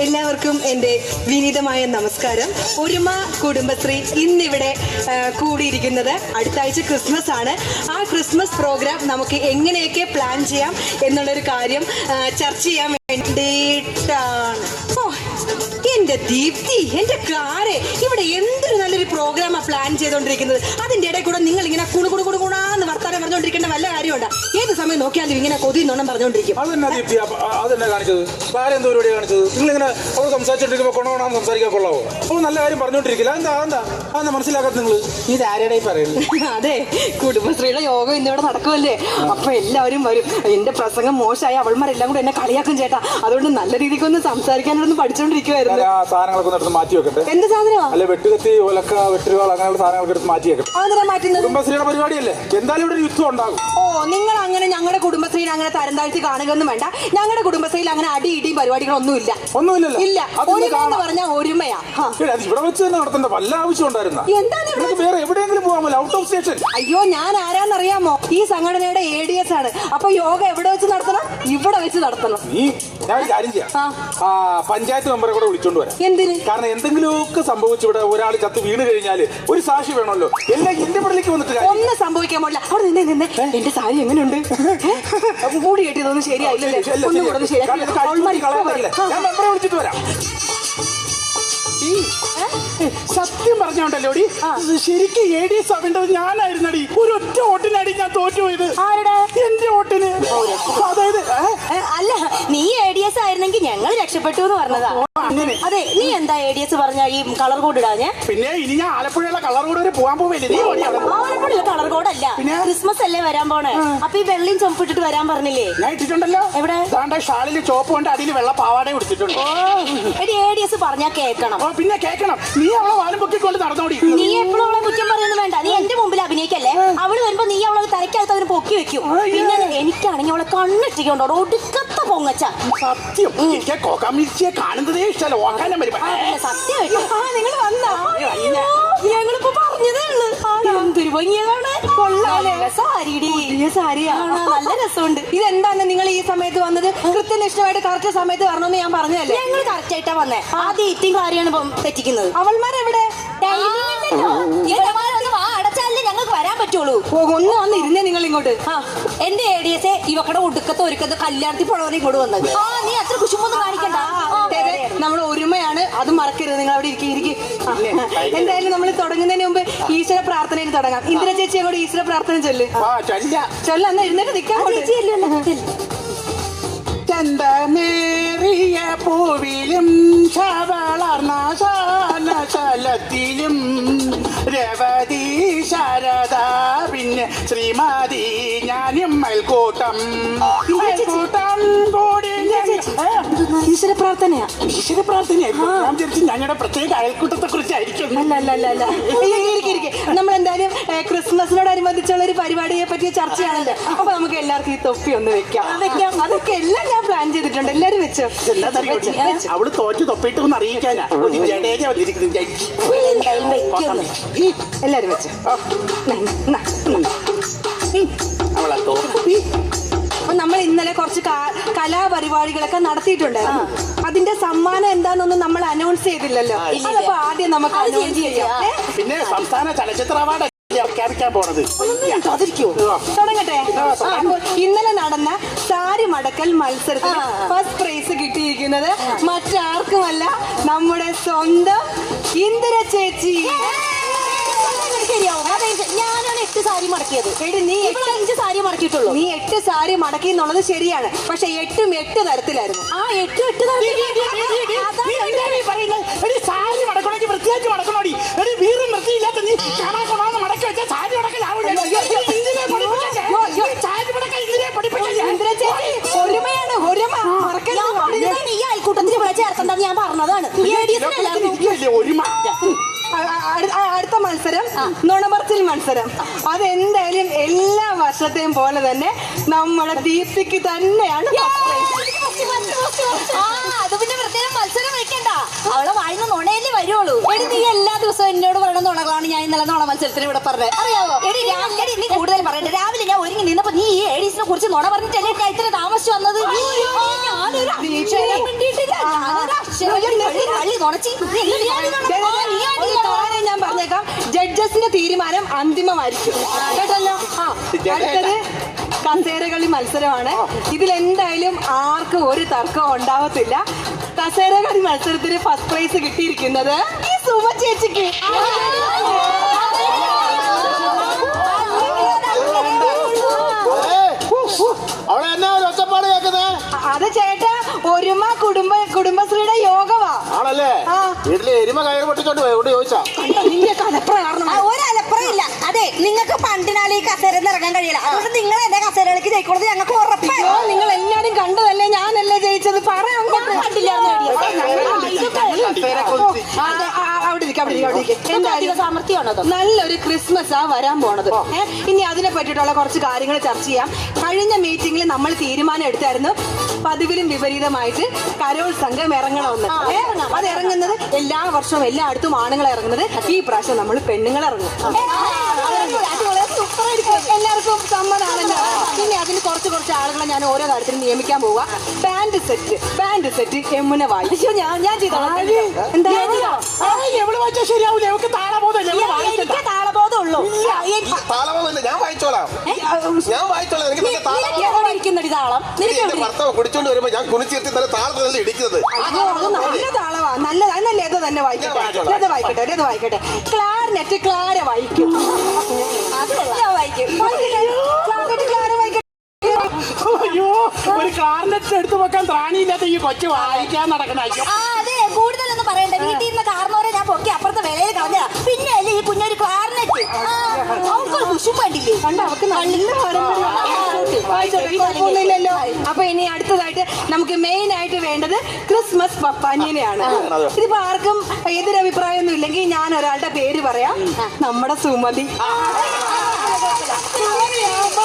എല്ലാവർക്കും എൻ്റെ വിനീതമായ നമസ്കാരം. ഒരുമ കുടുംബശ്രീ ഇന്നിവിടെ കൂടിയിരിക്കുന്നത് അടുത്ത ആഴ്ച ക്രിസ്മസ് ആണ്. ആ ക്രിസ്മസ് പ്രോഗ്രാം നമുക്ക് എങ്ങനെയൊക്കെ പ്ലാൻ ചെയ്യാം എന്നുള്ളൊരു കാര്യം ചർച്ച ചെയ്യാൻ വേണ്ടിയിട്ടാണ്. എന്റെ ദീപ്തി, എന്റെ കാരെ, ഇവിടെ എന്തൊരു നല്ലൊരു പ്രോഗ്രാമാണ് പ്ലാൻ ചെയ്തോണ്ടിരിക്കുന്നത്. അതിന്റെ ഇടയിൽ കൂടെ നിങ്ങൾ ഇങ്ങനെ കുണുകുണാന്ന് വർത്താനം പറഞ്ഞോണ്ടിരിക്കേണ്ട വല്ല കാര്യമുണ്ട്? ഏത് സമയം നോക്കിയാലും ഇങ്ങനെ കൊതിന്നോണം പറഞ്ഞോണ്ടിരിക്കും. അതെന്നാ കാണിച്ചത്? എന്തോ പരിപാടി കാണിച്ചത്? നിങ്ങളിങ്ങനെ അവൾ സംസാരിച്ചോണ്ടിരിക്കുമ്പോ കൊണോണാന്ന് സംസാരിക്കാൻ കൊള്ളാവോ? അവൾ നല്ല കാര്യം പറഞ്ഞോണ്ടിരിക്കില്ല. എന്താ മനസ്സിലാക്കാത്ത നിങ്ങൾ? ഇത് ആരുടെ പറയുന്നത്? അതെ, കുടുംബശ്രീയുടെ യോഗം ഇന്നിവിടെ നടക്കുമല്ലേ, അപ്പൊ എല്ലാവരും വരും. എന്റെ പ്രസംഗം മോശമായി അവൾമാരെല്ലാം കൂടെ എന്നെ കളിയാക്കും ചേട്ടാ. അതുകൊണ്ട് നല്ല രീതിക്കൊന്ന് സംസാരിക്കാനൊന്ന് പഠിച്ചോണ്ടിരിക്കുവായിരുന്നു. സാധനങ്ങളൊക്കെ എടുത്ത് മാറ്റി വെക്കട്ടെ. എന്ത് സാധനമാണ്? അല്ലെ വെട്ടുകത്തി, ഒലക്ക, വെട്ടുകൾ, അങ്ങനെയുള്ള സാധനങ്ങളൊക്കെ എടുത്ത് മാറ്റി വെക്കട്ടെ. അതിനെ മാറ്റുന്നത് കുടുംബശ്രീയുടെ പരിപാടിയല്ലേ, എന്തായാലും ഇവിടെ ഒരു യുദ്ധം ഉണ്ടാകും. ഓ, നിങ്ങൾ അങ്ങനെ ഞങ്ങളുടെ കുടുംബശ്രീനെ അങ്ങനെ തരം താഴ്ത്തി കാണുകയൊന്നും വേണ്ട. ഞങ്ങളുടെ കുടുംബശ്രീയിൽ അങ്ങനെ അടി ഇടിയും പരിപാടികളൊന്നുമില്ല. ഒന്നുമില്ലല്ലോ. ഇല്ല, ഒരുമെന്ന് പറഞ്ഞാൽ ഒരുമയാ. ഇവിടെ വെച്ച് തന്നെ നടത്തേണ്ട വല്ല ആവശ്യം ഉണ്ടായിരുന്ന? എന്താണ് വേറെ എവിടെയെങ്കിലും പോകാമല്ലോ, ഔട്ട് ഓഫ് സ്റ്റേഷൻ? അയ്യോ, ഞാൻ ആരാന്നറിയാമോ? ഈ സംഘടനയുടെ ADS ആണ്. അപ്പൊ യോഗ എവിടെ വെച്ച് നടത്തണം? ഇവിടെ വെച്ച് നടത്തണം. ഞാൻ കാര്യം ചെയ്യാം, പഞ്ചായത്ത് മെമ്പറെ കൂടെ വിളിച്ചോണ്ട് വരാം. എന്തിന്? കാരണം എന്തെങ്കിലുമൊക്കെ സംഭവിച്ചു ഇവിടെ ഒരാൾ ചത്ത് വീണ് കഴിഞ്ഞാല് ഒരു സാക്ഷി വേണമല്ലോ. എല്ലാം എന്റെ പടലേക്ക് വന്നിട്ട് ഒന്നും സംഭവിക്കാൻ പാടില്ല. അവിടെ നിന്നെ എന്റെ സാരി എങ്ങനെയുണ്ട്? കൂടി കെട്ടിയതൊന്നും ശരിയായില്ലല്ലേ? ഒന്നും കൂടെ ശരിയാക്കി ഞാൻ മെമ്പറെ വിളിച്ചിട്ട് വരാം. സത്യം പറഞ്ഞോണ്ടല്ലോ ഡി, ശരിക്കും ADS ആവേണ്ടത് ഞാനായിരുന്നടി. ഒരൊറ്റ വോട്ടിനടി ഞാൻ തോറ്റുപോയത്. ആരുടെ? എന്റെ വോട്ടിന്. അതായത് അല്ല, നീ ADS ആയിരുന്നെങ്കിൽ ഞങ്ങൾ രക്ഷപ്പെട്ടു എന്ന് പറഞ്ഞതാ. അതെ, നീ എന്താ ADS പറഞ്ഞ ഈ കളർ കോഡ് ഇടാഞ്ഞേ? പിന്നെ ഇനി ഞാൻ ആലപ്പുഴയുള്ള കളർ കോഡ് വരെ പോകാൻ പോവില്ലേ? നീ ആലപ്പുഴയുള്ള കളർ കോഡ് അല്ല, ക്രിസ്മസ് അല്ലേ വരാൻ പോണേ. അപ്പൊ ഈ വെള്ളയും ചൊമ്പിട്ടിട്ട് വരാൻ പറഞ്ഞില്ലേ? ഞാൻ ഇട്ടിട്ടുണ്ടല്ലോ. എവിടെ? ഷാളില് ചോപ്പ് കൊണ്ട് അതിൽ വെള്ള പാവാട കൊടുത്തിട്ടുണ്ട്. ഓ, എടി ADS പറഞ്ഞാ കേക്കണം. പിന്നെ കേക്കണം. നീ അവളെ വാലും പൊക്കിക്കൊണ്ട് നടന്നോടി. നീ എപ്പോഴും അവളെ കുറ്റം പറയുന്നത് വേണ്ട. നീ എന്റെ മുമ്പിൽ അഭിനയിക്കല്ലേ. അവള് വരുമ്പോ നീ അവളെ തലയ്ക്കകത്ത് അതിന് പൊക്കി വെക്കും. പിന്നെ എനിക്കാണെങ്കിൽ അവളെ കണ്ണിട്ടിക്കൊണ്ടോ ഒടുക്കത്തെ പൊങ്ങച്ച. സത്യം, എനിക്ക് കോക്കാമിച്ചിയെ കാണുന്നതേ ഇഷ്ടമല്ല. സത്യം നിങ്ങൾ വന്നാ ഞങ്ങളിപ്പോ പറഞ്ഞതേ ഉള്ളു. എന്തൊരു ഭംഗിയതാണ്. സാരിയാണ്, നല്ല രസമുണ്ട്. ഇതെന്താണ് നിങ്ങൾ ഈ സമയത്ത് വന്നത്? കൃത്യനിഷ്ഠമായിട്ട് കറക്റ്റ് സമയത്ത് വരണമെന്ന് ഞാൻ പറഞ്ഞതല്ലേ? ഞങ്ങൾ കറക്റ്റ് ആയിട്ടാ വന്നേ. ആദ്യം ഈറ്റിംഗ് കാര്യമാണ് തെറ്റിക്കുന്നത്. അവൾമാരെവിടെ? അടച്ചാലേ ഞങ്ങൾക്ക് വരാൻ പറ്റുള്ളൂ. ഒന്ന് വന്നിരുന്നേ നിങ്ങൾ ഇങ്ങോട്ട്. എന്റെ ADS ഇവക്കടെ ഒടുക്കത്തെ ഒരുക്കത്ത് കല്യാണത്തിൽ പോണവരെ ഇങ്ങോട്ട് വന്നത്. നീ അത്ര കുശുമ്പൊന്നും കാണിക്കണ്ട. നമ്മൾ ഒരുമയാണ്, അത് മറക്കരുത്. നിങ്ങൾ അവിടെ ഇരിക്കും. എന്തായാലും നമ്മൾ തുടങ്ങുന്നതിന് മുമ്പ് ഈശ്വര പ്രാർത്ഥനയിൽ തുടങ്ങാം. ഇന്ദിര ചേച്ചിയെ കൂടെ ഈശ്വര പ്രാർത്ഥന ചൊല്ല്. എന്നാ എഴുന്നേറ്റ് നിൽക്കാൻ ചന്തമേറിയ പൂവിലും ശവളർണശാലത്തിലും രവതി ശാരദ പിന്നെ ശ്രീമതി ഞാനും മൽക്കൂട്ടം കൂടി. ഈശ്വര പ്രാർത്ഥനയാ? ഈശ്വര പ്രാർത്ഥനയാ? ഞാൻ വിചാരിച്ചു ഞങ്ങളുടെ പ്രത്യേക അയൽക്കൂട്ടത്തെ കുറിച്ചായിരിക്കും. അല്ല. നമ്മൾ എന്തായാലും ക്രിസ്മസിനോടനുബന്ധിച്ചുള്ള ഒരു പരിപാടിയെ പറ്റിയ ചർച്ചയാണല്ലോ. അപ്പൊ നമുക്ക് എല്ലാവർക്കും ഈ തൊപ്പി ഒന്ന് വെക്കാം. അതൊക്കെ എല്ലാം ഞാൻ പ്ലാൻ ചെയ്തിട്ടുണ്ട്. എല്ലാരും വെച്ചോ. അവള് തോറ്റു തൊപ്പിട്ട് ഒന്ന് അറിയിക്കാനാ. എല്ലാരും വെച്ചോ. അവളെ തോപ്പി നമ്മൾ ഇന്നലെ കുറച്ച് കലാപരിപാടികളൊക്കെ നടത്തിയിട്ടുണ്ടായിരുന്നു. അതിന്റെ സമ്മാനം എന്താണെന്നൊന്നും നമ്മൾ അനൗൺസ് ചെയ്തില്ലല്ലോ. അതപ്പോ ആദ്യം നമുക്ക് അനൗൺസ് ചെയ്യാം. പിന്നെ സംസ്ഥാന ചലച്ചിത്ര അവാർഡ് പ്രഖ്യാപിക്കാൻ പോണത്. തുടങ്ങട്ടെ. ഇന്നലെ നടന്ന സാരി മടക്കൽ മത്സരത്തിൽ ഫസ്റ്റ് പ്രൈസ് കിട്ടിയിരിക്കുന്നത് മറ്റാർക്കുമല്ല, നമ്മുടെ സ്വന്തം ഇന്ദിര ചേച്ചി. ഞാനാണ് 8 സാരി മടക്കിയത്. നീ 5 സാരി മടക്കിയിട്ടുള്ളൂ. നീ 8 സാരി മടക്കി എന്നുള്ളത് ശരിയാണ്. പക്ഷെ 8ഉം 8 തരത്തിലായിരുന്നു. 8 സാരി മടക്കണമെങ്കിൽ വൃത്തിയാക്കി മടക്കണോടി. വീറും വൃത്തിയില്ലാത്ത നീ മടക്കി വെച്ച സാരി ഒരുമയാണ്, ഒരുമ. ഈ അയൽക്കൂട്ടത്തിൽ ഇവിടെ ചേർക്കണ്ടെന്ന് ഞാൻ പറഞ്ഞതാണ്. അടുത്ത മത്സരം നുണമർച്ചിൽ മത്സരം. അതെന്തായാലും എല്ലാ വർഷത്തെയും പോലെ തന്നെ നമ്മുടെ ദീപ്തിക്ക് തന്നെയാണ്. അത് പിന്നെ പ്രത്യേകം മത്സരം വെക്കണ്ട. അവളെ വായിന്ന് നുണയല്ലേ വരുള്ളൂ. നീ എല്ലാ ദിവസവും എന്നോട് പറയണ നുണകളാണ് ഞാൻ ഇന്നലെ നുണ മത്സരത്തിന് ഇവിടെ പറഞ്ഞത്. അറിയാവോ? നീ കൂടുതൽ പറയണ്ട. രാവിലെ ഞാൻ ഒരുങ്ങി നിന്നപ്പോ നീ ഈ ADS കുറിച്ച് നുണ പറഞ്ഞിട്ടല്ലേ ഞാൻ ഇത്ര താമസിച്ചു വന്നത്. ദീക്ഷ ഒരു കാര്യം ഞാൻ പറഞ്ഞേക്കാം, ജഡ്ജസിന്റെ തീരുമാനം അന്തിമമായിരിക്കും കേട്ടല്ലോ. അടുത്തത് കസേരകളി മത്സരമാണ്. ഇതിലെന്തായാലും ആർക്കും ഒരു തർക്കം ഉണ്ടാവത്തില്ല. കസേരകളി മത്സരത്തിന് ഫസ്റ്റ് പ്രൈസ് കിട്ടിയിരിക്കുന്നത് ഈ സുമ ചേച്ചിക്ക്. അവിടെ എന്നാ ഒച്ചപ്പാട് കേൾക്കുന്നേ? അത് ചേട്ടാ ഒരുമ കുടുംബശ്രീയുടെ യോഗമാ. ആണല്ലേ? വീട്ടില് എരുമ കയറ് പൊട്ടിച്ചോണ്ട് പോയി ഇവിടെ ചോദിച്ചാ നിന്റെ കലപ്ര കാരണം ഒരലപ്പുറമില്ല. അതെ, നിങ്ങൾക്ക് പണ്ടിനാല് ഈ കസേര ഇറങ്ങാൻ കഴിയില്ല. അതുകൊണ്ട് നിങ്ങൾ എന്റെ കസേരകളിലേക്ക് ജയിക്കുന്നത് ഞങ്ങൾക്ക് ഉറപ്പാണ്. നിങ്ങൾ എല്ലാരും കണ്ടതല്ലേ, ഞാനല്ലേ ജയിച്ചത്. പറയാൻ സാമർത്ഥ്യമാണോ? നല്ലൊരു ക്രിസ്മസ് ആ വരാൻ പോണത്. ഇനി അതിനെ പറ്റിയിട്ടുള്ള കുറച്ച് കാര്യങ്ങൾ ചർച്ച ചെയ്യാം. കഴിഞ്ഞ മീറ്റിംഗിൽ നമ്മൾ തീരുമാനം എടുത്തായിരുന്നു പതിവിലും വിപരീതമായിട്ട് കരോൾ സംഘം ഇറങ്ങണമെന്ന്. അത് ഇറങ്ങുന്നത് എല്ലാ വർഷവും എല്ലായിടത്തും ആണുങ്ങൾ ഇറങ്ങുന്നത്. ഈ പ്രാവശ്യം നമ്മൾ പെണ്ണുങ്ങൾ ഇറങ്ങും. എല്ലാവർക്കും സമ്മതമാണല്ലോ. പിന്നെ അതിന് കുറച്ച് ആളുകളെ ഞാൻ ഓരോ കാര്യത്തിലും നിയമിക്കാൻ പോവുക. ബാൻഡ് സെറ്റ് യമുന വായിച്ചു. ഞാൻ ചെയ്തോളാം. എന്താ എവിടെ വായിച്ചാൽ ശരിയാവില്ല. നമുക്ക് താളബോധമില്ല. താളബോധം ഉള്ളൂ. താളമൊന്നുമില്ല, ഞാൻ വായിച്ചോളാം. എനിക്ക് നല്ല താളം. ഇരിക്കുന്നൊരു താളം എന്റെ ഭർത്താവ് കുടിച്ചോണ്ട് വരുമ്പോ ഞാൻ കുണിച്ചിരുത്തി നല്ല താളത്തിലല്ല ഇടിക്കുന്നത്. നല്ല താളവാ. നല്ലത് ഏതോ തന്നെ വായിക്കട്ടെ. ക്ലാരനെറ്റ് ക്ലാര വായിക്കും. അത് ഞാൻ വായിക്കും. ക്ലാര വായിക്കട്ടെ. അയ്യോ, ഒരു കാർനെറ്റ് എടുത്തു വെക്കാൻ ത്രാണിയില്ലാത്ത ഈ കൊച്ചു വായിക്കാൻ നടക്കണ. അതെ, കൂടുതലൊന്നും പറയണ്ട. വീട്ടിൽ ഇരുന്ന് കാർന്നോരെ ഞാൻ പൊക്കി അപ്പുറത്തെ വിലയിൽ കളഞ്ഞ. പിന്നെ അല്ലേ ഈ കുഞ്ഞൊരു ക്ലാർനെറ്റ്. അവർക്ക് കുശും വേണ്ടില്ലേ? കണ്ട അവർക്ക് നല്ല പാരമ്പര്യമില്ലല്ലോ. അപ്പൊ ഇനി അടുത്തതായിട്ട് നമുക്ക് മെയിൻ ആയിട്ട് വേണ്ടത് ക്രിസ്മസ് പപ്പാനിയനെയാണ്. ഇതിപ്പോ ആർക്കും എതിരഭിപ്രായമൊന്നും ഇല്ലെങ്കിൽ ഞാൻ ഒരാളുടെ പേര് പറയാം. നമ്മുടെ സുമതി.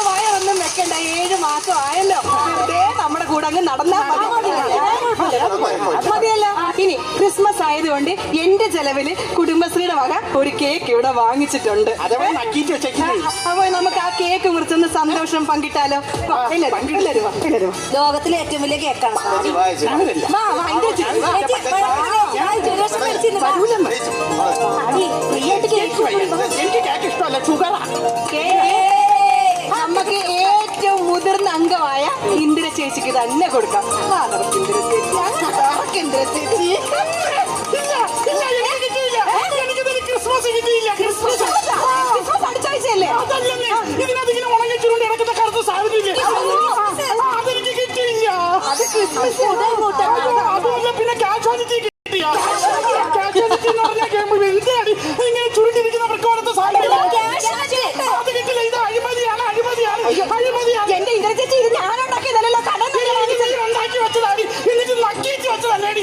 വയൊന്നും വെക്കണ്ട, 7 മാസം ആയല്ലോ. നമ്മുടെ കൂടെ അങ്ങ് നടന്നാ മതിയല്ലോ. ഇനി ക്രിസ്മസ് ആയതുകൊണ്ട് എന്റെ ചെലവില് കുടുംബശ്രീയുടെ വക ഒരു കേക്ക് ഇവിടെ വാങ്ങിച്ചിട്ടുണ്ട്. അപ്പൊ നമുക്ക് ആ കേക്ക് മുറിച്ചൊന്ന് സന്തോഷം പങ്കിട്ടാലോ? ലോകത്തിലെ ഏറ്റവും വലിയ കേക്കാണ്. നമുക്ക് ഏറ്റവും മുതിർന്ന അംഗമായ ഇന്ദിര ചേച്ചിക്ക് തന്നെ കൊടുക്കാം. ഇന്ദിര ചേച്ചി ക്രിസ്മസ് അടുത്ത ആഴ്ചയല്ലേ? അത് ക്രിസ്മസ് പിന്നെ ഇങ്ങനെ ചുരുട്ടിരിക്കുന്ന പ്രക്കോലത്തെ സാധനം അത് കിട്ടില്ല. ഇത് അഴിമതിയാണ്. എന്റെ ഇന്ദിര ചേച്ചി ഇത് ഞാൻ ഉണ്ടാക്കിയതല്ലോ. കടം ഉണ്ടാക്കി വെച്ചതാണ്. എന്നിട്ട് നക്കിയിട്ട് വെച്ചതല്ലേടി.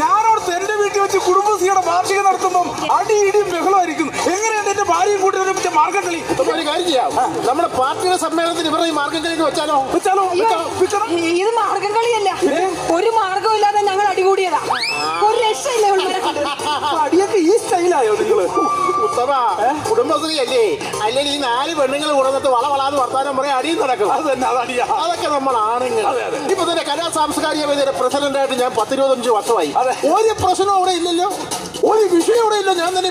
ഞാനോർത്ത് എന്റെ വീട്ടിൽ വെച്ച് കുടുംബശ്രീയുടെ വാർഷികം നടത്തുമ്പോൾ അടിയിടിയും ബഹളമായിരിക്കും. എങ്ങനെയാണ് എന്റെ ഭാര്യയും കൂട്ടി ഒരുമിച്ച് മാർഗം കളി? ഒരു കാര്യം ചെയ്യാം, നമ്മുടെ പാർട്ടിയുടെ സമ്മേളനത്തിന് ഇവരുടെ ഈ മാർഗം കളി വെച്ചാലോ? ഇത് മാർഗം കളിയല്ല. ഒരു മാർഗമില്ലാതെ ഞങ്ങൾ അടികൂടിയതാ. ഒരു രക്ഷയില്ല. അടിയൊക്കെ ഈ സ്റ്റൈലായോ നിങ്ങള്? ഉത്തമ കുടുംബശ്രീ അല്ലേ? അല്ലെങ്കിൽ ഈ 4 പെണ്ണുങ്ങൾ കൊടുത്തിട്ട് വളവളാന്ന് വർത്താനം പറയാൻ അടിയും നടക്കും. അത് തന്നെ, അതടിയാ. അതൊക്കെ നമ്മൾ ആണുങ്ങൾ. ഇപ്പൊ തന്നെ കലാ സാംസ്കാരിക വേദിയുടെ പ്രസിഡന്റായിട്ട് ഞാൻ 10-25 വർഷമായി. ഒരു പ്രശ്നം അവിടെ ഇല്ലല്ലോ, ഒരു വിഷയം അവിടെ ഇല്ല. ഞാൻ തന്നെ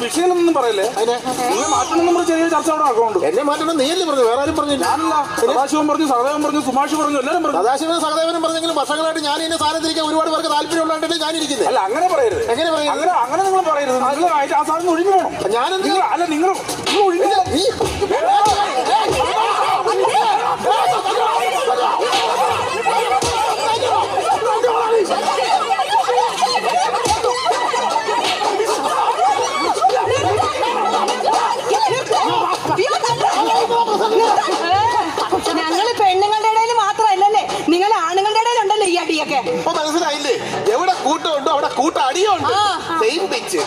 വിഷയമൊന്നും പറയല്ലേ. അതിനെ മാറ്റണം. ചെറിയ ചർച്ച അവിടെ നടക്കുന്നുണ്ട്. എന്നെ മാറ്റണം നീയല്ലേ പറഞ്ഞു? വേറെ ആരും പറഞ്ഞു? ഞാനല്ല. സദാശിവൻ പറഞ്ഞു, സഹദേവൻ പറഞ്ഞു, സുമാഷ് പറഞ്ഞു, എല്ലാവരും പറഞ്ഞു. സദാശിവനും സഹദേവനും പറഞ്ഞെങ്കിലും വർഷങ്ങളായിട്ട് ഞാൻ ഇതിനെ സ്ഥാനത്തിരിക്കാൻ ഒരുപാട് പേർക്ക് താല്പര്യം ഉള്ളതുകൊണ്ടല്ലേ ഞാനിരിക്കുന്നത്. അല്ല, അങ്ങനെ പറയരുത്. എങ്ങനെ പറയും? അങ്ങനെ നിങ്ങൾ പറയരുത്. നിങ്ങൾ ആ സാധനം ഒഴിഞ്ഞു പോകണം. ഞാനെന്ത്? അല്ല, നിങ്ങൾ ഒഴിഞ്ഞു. നീ പിച്ചിലൊക്കെ. ഇപ്പൊ മനസ്സിലായില്ലേ? എവിടെ കൂട്ടമുണ്ടോ അവിടെ കൂട്ട അടിയുണ്ട്. ആ. Same pitch.